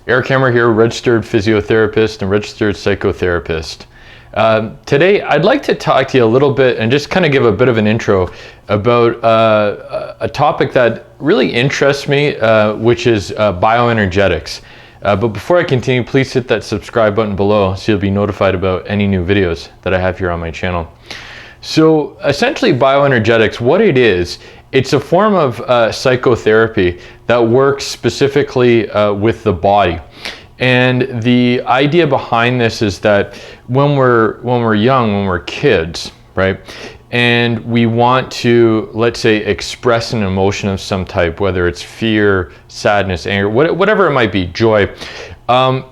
Eric Hammer here, registered physiotherapist and registered psychotherapist. Today, I'd like to talk to you a little bit and just kind of give a bit of an intro about a topic that really interests me, which is bioenergetics. But before I continue, please hit that subscribe button below so you'll be notified about any new videos that I have here on my channel. So essentially, bioenergetics, what it is, it's a form of psychotherapy that works specifically with the body. And the idea behind this is that when we're young, when we're kids, right, and we want to, let's say, express an emotion of some type, whether it's fear, sadness, anger, whatever it might be, joy,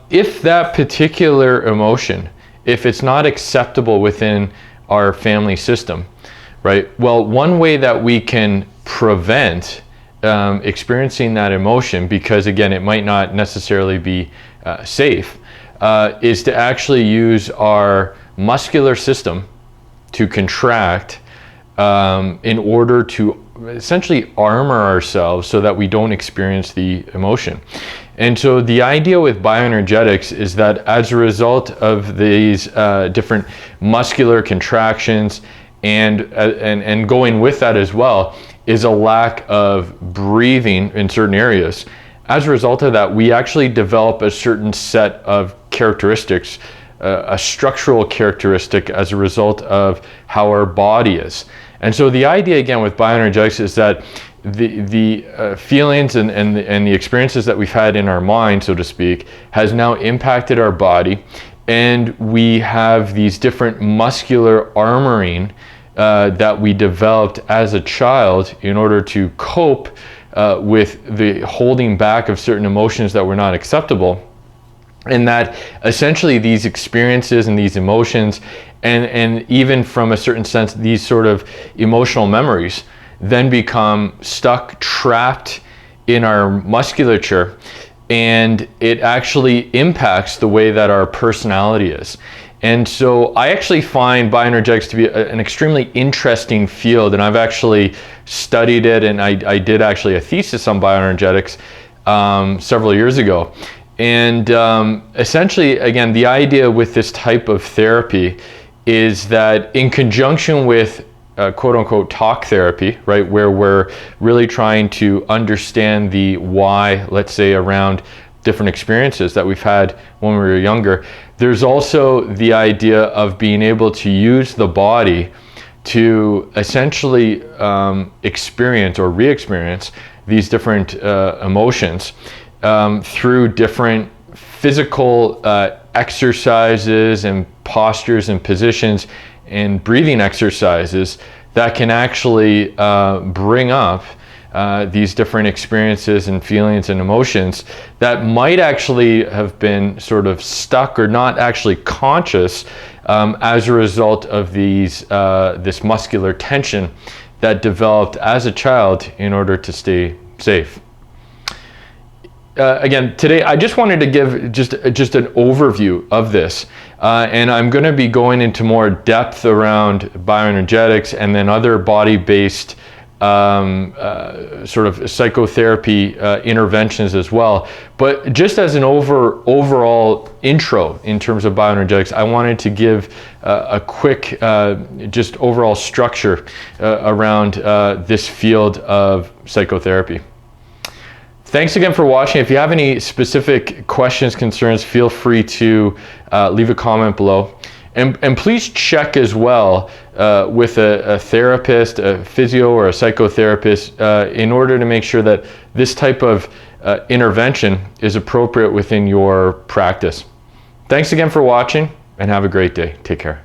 if that particular emotion, if it's not acceptable within our family system, right, well, one way that we can prevent experiencing that emotion, because again, it might not necessarily be safe, is to actually use our muscular system to contract in order to essentially armor ourselves so that we don't experience the emotion. And so the idea with bioenergetics is that as a result of these different muscular contractions and going with that as well is a lack of breathing in certain areas. As a result of that, we actually develop a certain set of characteristics, a structural characteristic as a result of how our body is. And so the idea again with bioenergetics is that the feelings and the experiences that we've had in our mind, so to speak, has now impacted our body, and we have these different muscular armoring that we developed as a child in order to cope with the holding back of certain emotions that were not acceptable. And that essentially these experiences and these emotions and even from a certain sense these sort of emotional memories then become stuck, trapped in our musculature, and it actually impacts the way that our personality is. And so I actually find bioenergetics to be an extremely interesting field, and I've actually studied it, and I did actually a thesis on bioenergetics several years ago. And essentially, again, the idea with this type of therapy is that in conjunction with quote unquote talk therapy, right, where we're really trying to understand the why, let's say, around different experiences that we've had when we were younger, there's also the idea of being able to use the body to essentially experience or re-experience these different emotions through different physical exercises and postures and positions and breathing exercises that can actually bring up these different experiences and feelings and emotions that might actually have been sort of stuck or not actually conscious as a result of this muscular tension that developed as a child in order to stay safe. Again, today I just wanted to give just an overview of this, and I'm going to be going into more depth around bioenergetics and then other body-based sort of psychotherapy interventions as well. But just as an overall intro in terms of bioenergetics, I wanted to give a quick just overall structure around this field of psychotherapy. Thanks again for watching. If you have any specific questions, concerns, feel free to leave a comment below. And please check as well with a therapist, a physio or a psychotherapist in order to make sure that this type of intervention is appropriate within your practice. Thanks again for watching and have a great day. Take care.